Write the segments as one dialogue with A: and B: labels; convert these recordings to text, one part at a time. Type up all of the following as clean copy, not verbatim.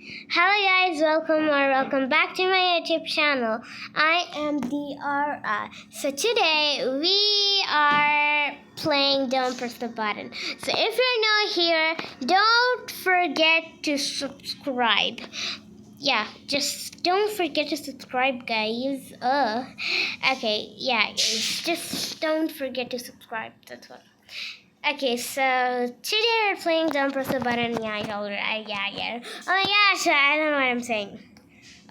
A: Hello guys, welcome back to my YouTube channel. I am DRI. So today we are playing Don't Press the Button. So if you're new here, don't forget to subscribe. Yeah, just don't forget to subscribe, guys. Okay, yeah, guys, just don't forget to subscribe. That's what. Okay, so today we're playing Don't Press the Button. Yeah, I told her. Yeah. Oh my gosh, I don't know what I'm saying.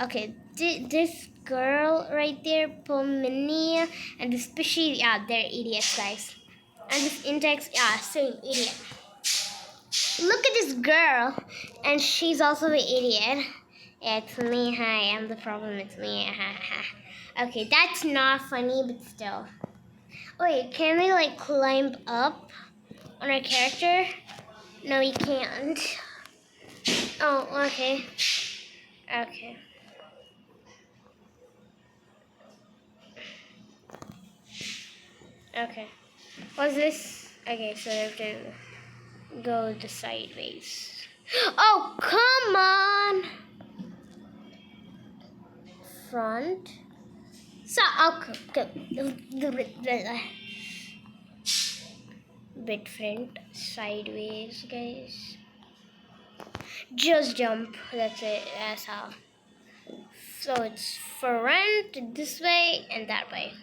A: Okay, this girl right there, Pomini, and this Pishy, yeah, they're idiots, guys. And this Intex, yeah, same idiot. Look at this girl, and she's also the idiot. Yeah, it's me. Hi, I'm the problem. It's me. Okay, that's not funny, but still. Wait, can we like climb up on our character? No, you can't. Oh, okay. Okay. Okay. What's this? Okay, so I have to go the sideways. Oh, come on! Front. So, okay. Bit front. Sideways, guys. Just jump. That's it. That's how. So it's front this way and that way.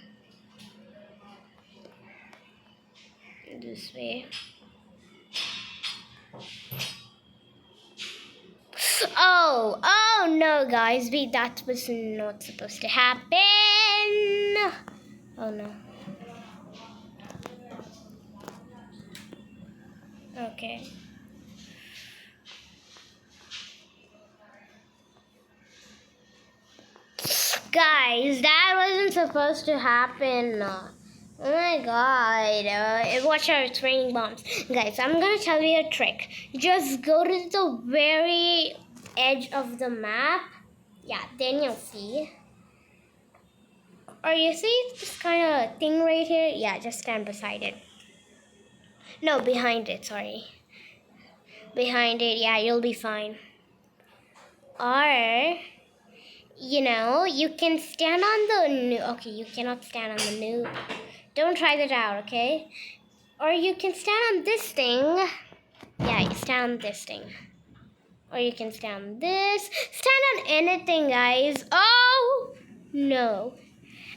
A: This way. Oh no, guys, that was not supposed to happen. Oh no. Okay. Guys, that wasn't supposed to happen. Oh my god. Watch out, it's raining bombs. Guys, I'm gonna tell you a trick. Just go to the very edge of the map. Yeah, then you'll see. Or you see this kind of thing right here? Yeah, just stand beside it. No, behind it, sorry. Behind it, yeah, you'll be fine. Or, you can stand on the new. Okay, you cannot stand on the new. Don't try that out, okay? Or you can stand on this thing. Yeah, you stand on this thing. Or you can stand on this. Stand on anything, guys. Oh, no.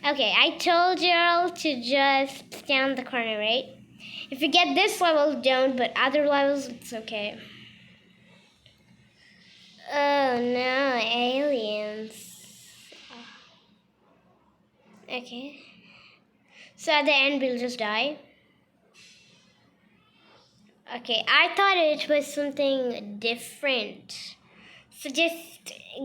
A: Okay, I told you all to just stand on the corner, right? If you get this level, don't, but other levels, it's okay. Oh no, aliens. Okay. So at the end, we'll just die. Okay, I thought it was something different. So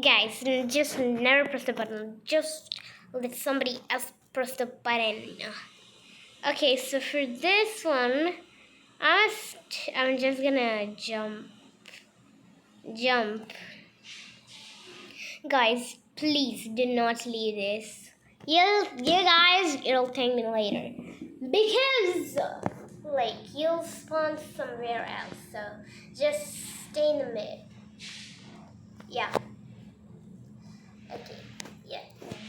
A: guys, just never press the button. Just let somebody else press the button. Okay, so for this one, I'm just gonna jump. Guys, please do not leave this. You guys, it'll thank me later. Because, you'll spawn somewhere else. So, just stay in the mid. Yeah. Okay. Yeah.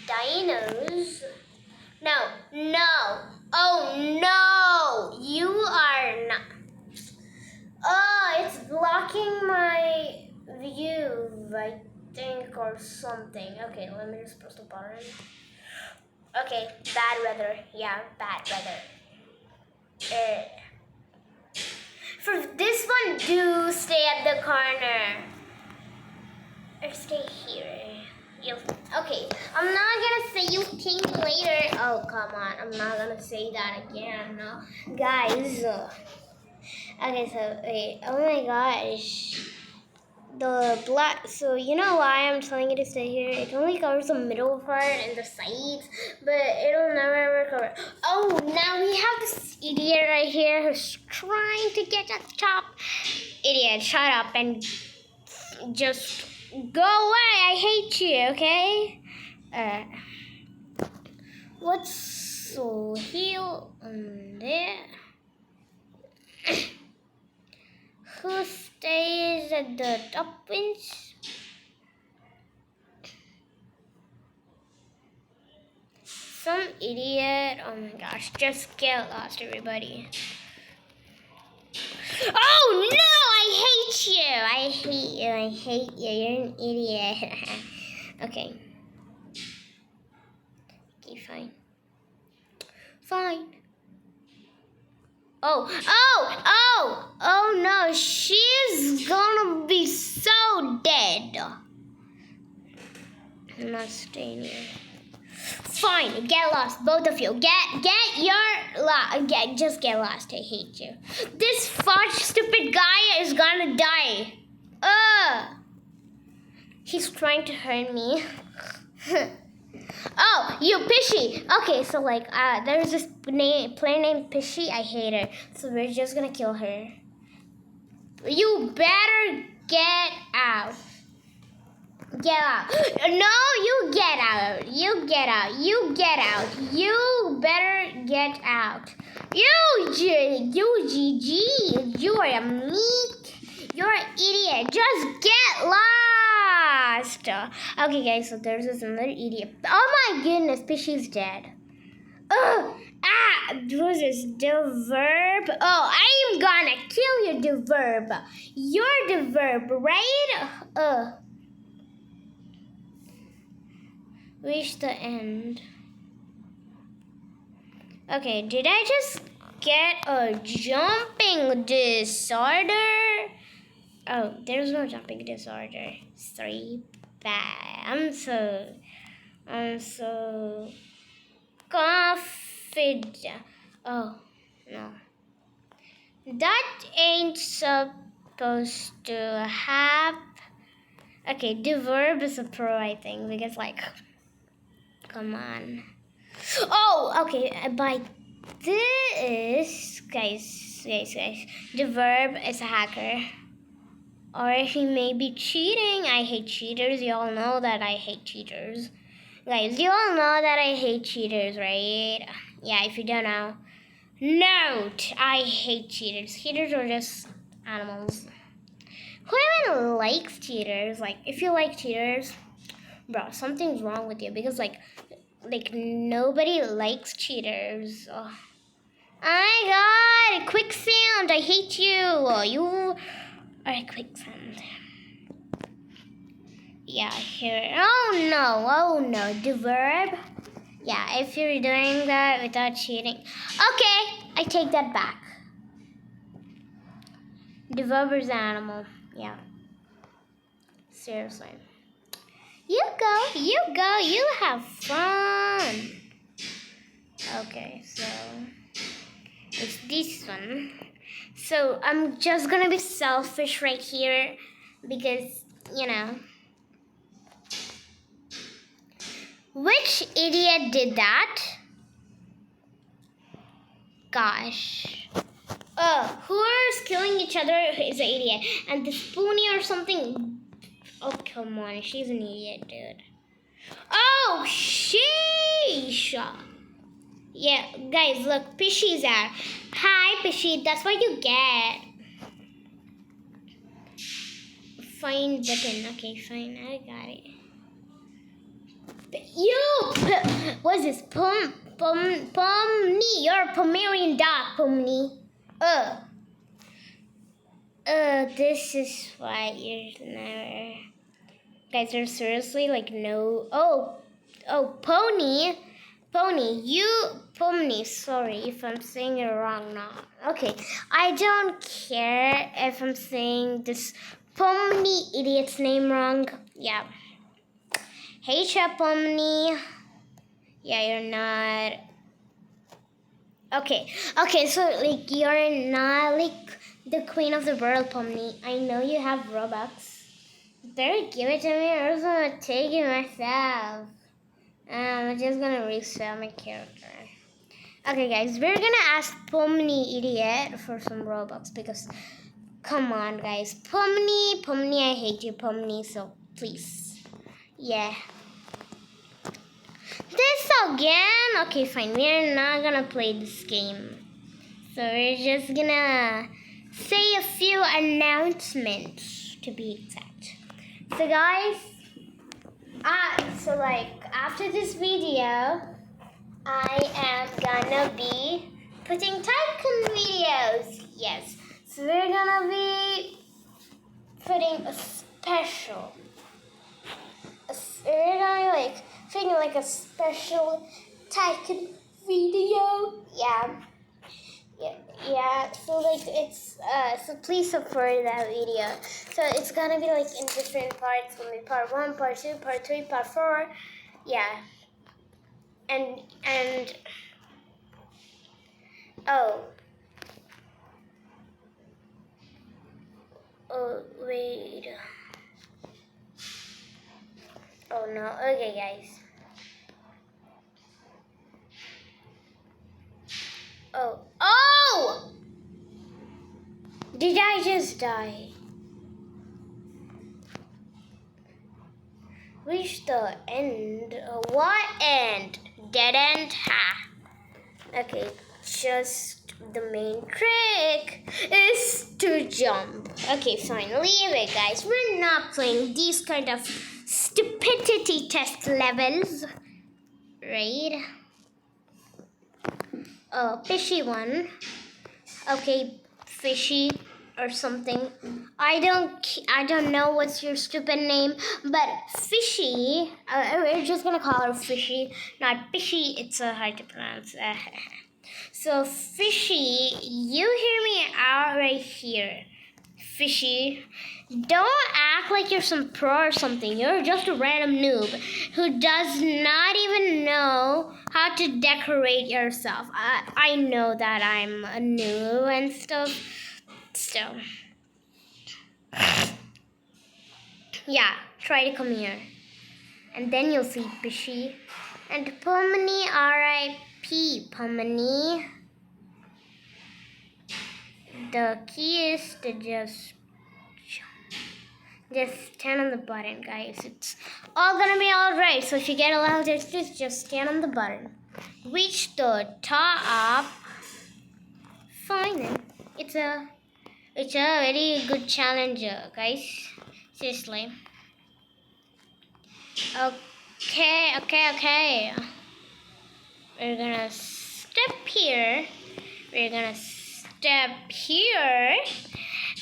A: Dinos. No. Oh, no. You are not. Oh, it's blocking my view, I think, or something. Okay, let me just press the button. Okay, bad weather. Yeah, bad weather. For this one, do stay at the corner. Or stay here. Okay, I'm not gonna say you think later. Oh, come on. I'm not gonna say that again. No. Guys. Okay, so wait. Oh my gosh. The black, so you know why I'm telling you to stay here? It only covers the middle part and the sides, but it'll never ever cover. Oh, now we have this idiot right here who's trying to get at the top. Idiot, shut up and just go away. I hate you, okay? What's so heal on there? Who stays at the top bench? some idiot. Oh my gosh, just get lost, everybody. Oh no, I hate you. I hate you. I hate you. You're an idiot. Okay. Okay, fine. Fine. Oh no, she's gonna be so dead. I'm not staying here. Fine, get lost, both of you. Just get lost. I hate you. This fudge stupid guy is gonna die. He's trying to hurt me. Oh, you Pishy. Okay, so like, there's this player named Pishy. I hate her, so we're just gonna kill her. You better get out. Get out. No, you get out. You get out. You get out. You better get out. You GG. You are a meat. You're an idiot. Just get lost. Okay, guys, so there's this another idiot. Oh my goodness, Pishy's dead. Who's this? Deverb. Oh, I am gonna kill you, Deverb. You're Deverb, right? Reach the end. Okay, did I just get a jumping disorder? Oh, there's no jumping disorder. Sorry, bad. I'm so confident. Oh, no. That ain't supposed to happen. Okay, Deverb is a pro, I think, because like, come on. Oh, okay, by this, guys, Deverb is a hacker. Or he may be cheating. I hate cheaters. You all know that I hate cheaters. Guys, you all know that I hate cheaters, right? Yeah, if you don't know. Note, I hate cheaters. Cheaters are just animals. Who even likes cheaters? Like, if you like cheaters, bro, something's wrong with you. Because, like nobody likes cheaters. Oh my god, quicksand. I hate you. You are quicksand. Yeah, here. Oh no, Deverb. Yeah, if you're doing that without cheating. Okay, I take that back. Deverb is an animal. Yeah. Seriously. You go, you have fun. Okay, so it's this one. So I'm just gonna be selfish right here because, you know. Which idiot did that? Gosh. Whoever's killing each other is an idiot. And the Spoonie or something. Oh, come on. She's an idiot, dude. Oh, sheesh. Yeah, guys, look. Pishy's out. Hi, Pishy. That's what you get. Fine button. Okay, fine. I got it. What's this? Pomni. You're a Pomerian dog, Pomni. This is why you're never. Guys, are seriously like no. Oh, Pony. Pomni. Sorry if I'm saying it wrong now. Okay, I don't care if I'm saying this Pomni idiot's name wrong. Yeah. Hey, Pomni. Yeah, you're not. Okay, so like you're not like the queen of the world, Pomni. I know you have Robux. Better give it to me or else I'm gonna take it myself. I'm just gonna resell my character. Okay, guys, we're gonna ask Pomni idiot for some Robux because, come on, guys, Pomni, I hate you, Pomni. So please, yeah. This again? Okay, fine. We're not gonna play this game. So we're just gonna say a few announcements to be exact. So guys, so like after this video, I am gonna be putting tycoon videos. Yes. So we're gonna be putting a special. We're gonna be like putting like a special tycoon video. Yeah. Yeah, so like it's so please support that video. So it's gonna be like in different parts. It's gonna be part 1, part 2, part 3, part 4. Yeah. And oh wait. Oh no. Okay guys. Oh! Did I just die? Reach the end. What end? Dead end? Ha. Okay, just the main trick is to jump. Okay, fine. Leave it, guys. We're not playing these kind of stupidity test levels. Right? Oh, fishy one. Okay, fishy or something. I don't know what's your stupid name, but fishy. We're just gonna call her fishy, not fishy. It's hard to pronounce. So fishy, you hear me out right here. Fishy, don't act like you're some pro or something. You're just a random noob who does not even know how to decorate yourself. I know that I'm a noob and stuff. So, yeah, try to come here. And then you'll see Fishy. And Pomini, R.I.P. Pomini. The key is to just stand on the button, guys. It's all gonna be alright. So if you get allowed to just stand on the button. Reach the top. Fine then. It's a very good challenge, guys. Seriously. Okay. We're gonna step here. We're gonna step here.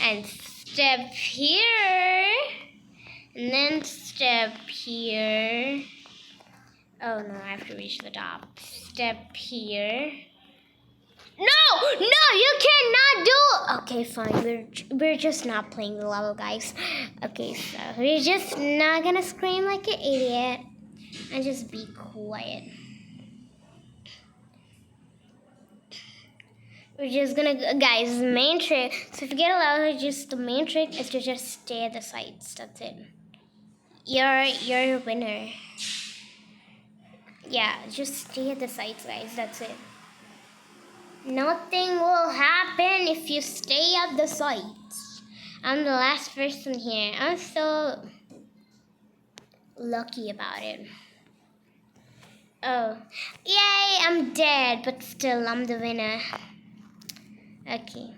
A: And step here. And then step here. Oh no, I have to reach the top. Step here. No, you cannot do. Okay, fine. We're just not playing the level, guys. Okay, so we're just not gonna scream like an idiot and just be quiet. We're just gonna, guys. Main trick. So if you get a level, just the main trick is to just stay at the sides. That's it. You're a winner. Yeah, just stay at the sides, guys. That's it. Nothing will happen if you stay at the sides. I'm the last person here. I'm so lucky about it. Oh, yay, I'm dead, but still I'm the winner. Okay,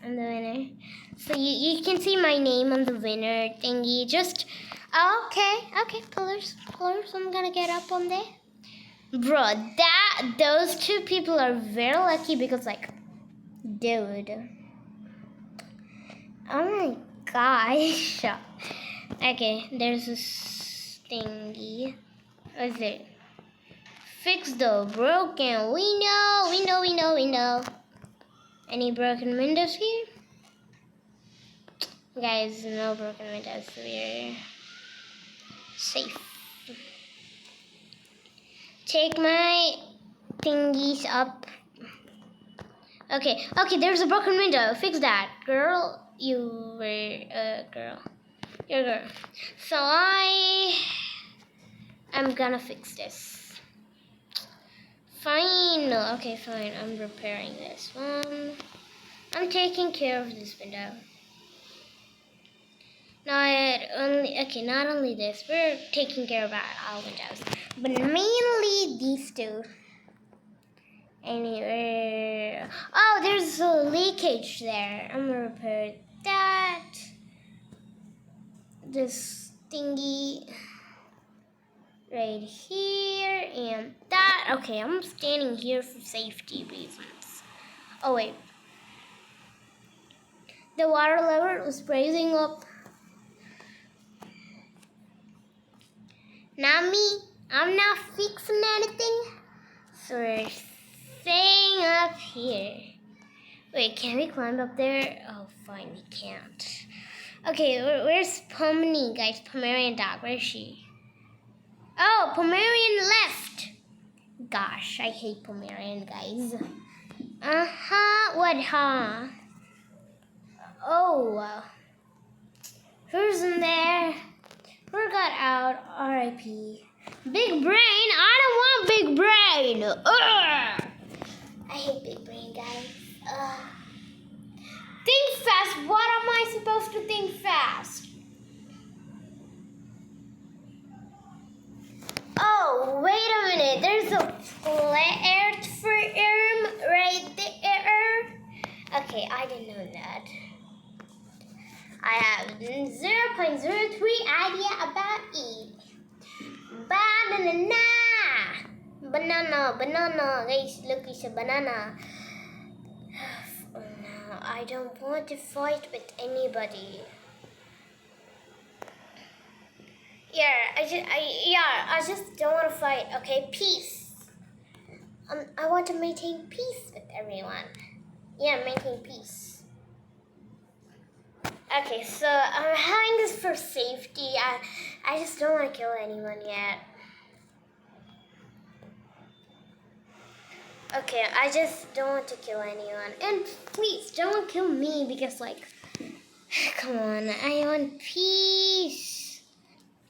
A: I'm the winner. So you can see my name on the winner thingy. Just, okay, pillars, I'm gonna get up on there. Bro, those two people are very lucky because, like, dude. Oh my gosh. Okay, there's this thingy. What is it? Fix the broken window. Any broken windows here? Guys, no broken windows. We're safe. Take my thingies up. Okay, there's a broken window. Fix that. Girl, you're a girl. So I'm gonna fix this. Fine. Okay, fine. I'm repairing this one. I'm taking care of this window. Not only this, we're taking care of our windows, but mainly these two. Anyway, oh, there's a leakage there. I'm gonna repair that. This thingy. right here and that. Okay, I'm standing here for safety reasons. Oh wait. The water level was raising up. Not me. I'm not fixing anything. So we're staying up here. Wait, can we climb up there? Oh, fine, we can't. Okay, where's Pomni, guys? Pomeranian dog. Where is she? Oh, Pomeranian left. Gosh, I hate Pomeranian, guys. What, huh? Oh, who's in there? Who got out? R.I.P. Big brain? I don't want big brain. Ugh. I hate big brain, guys. Think fast. What am I supposed to think fast? Oh, wait a minute. There's a platform right there. Okay, I didn't know that. I have 0.03 idea about it. Banana. Guys, look, it's a banana. Oh, no, I don't want to fight with anybody. I just don't want to fight. Okay, peace. I want to maintain peace with everyone. Yeah, maintain peace. Okay, so I'm having this for safety. I just don't want to kill anyone yet. Okay, I just don't want to kill anyone. And please, don't kill me because, like, come on, I want peace.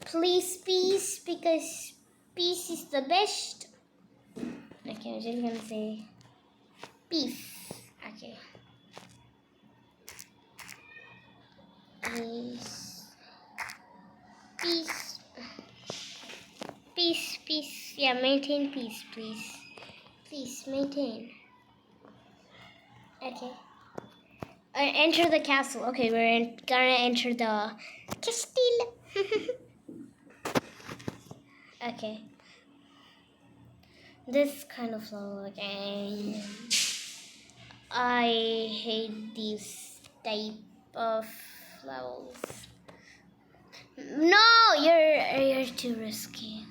A: Please, peace, because peace is the best. Okay, I'm just gonna say peace. Okay. Peace. Yeah, maintain peace, please. Please, maintain. Okay. Enter the castle. Okay, we're gonna enter the castle. Okay. This kind of level again. I hate these type of levels. No, you're too risky.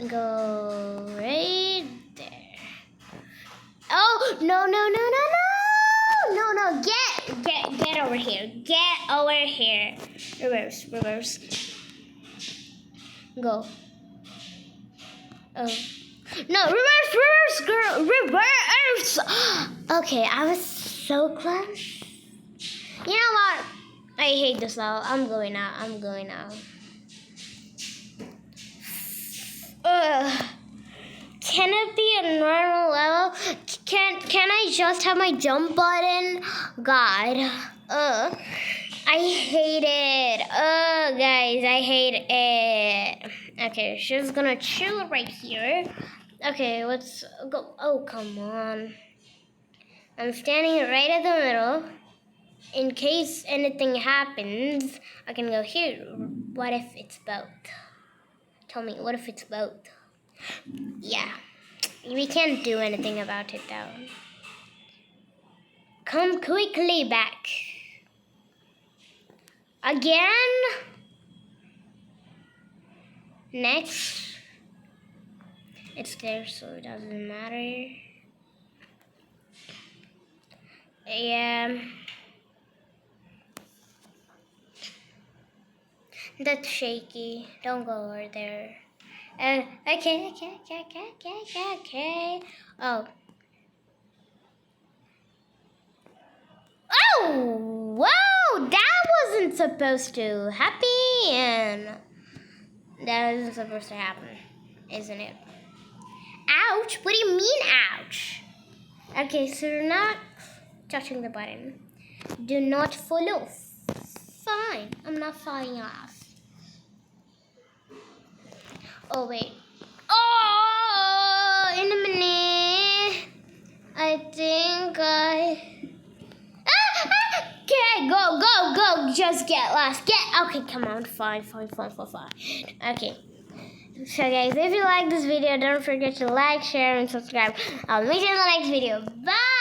A: Go right there. Oh, no. Get over here. Get over here. Reverse. Go. Oh. No, reverse, girl. Reverse. Okay, I was so close. You know what? I hate this level. I'm going out. Can it be a normal level? Can I just have my jump button? God. I hate it. Guys, I hate it. Okay, she's gonna chill right here. Okay, let's go. Oh, come on. I'm standing right at the middle. In case anything happens, I can go here. What if it's both? Tell me, what if it's both? Yeah, we can't do anything about it though. Come quickly back. Again? Next. It's there, so it doesn't matter. Yeah. That's shaky. Don't go over there. Okay. Oh. Oh! Whoa! That wasn't supposed to happen. That isn't supposed to happen, isn't it? Ouch! What do you mean, ouch? Okay, so you're not touching the button. Do not fall off. Fine, I'm not falling off. Oh, wait. Oh, in a minute. I think Okay, go. Just get last. Okay, come on. Fine. Okay. So guys, if you like this video, don't forget to like, share, and subscribe. I'll meet you in the next video. Bye!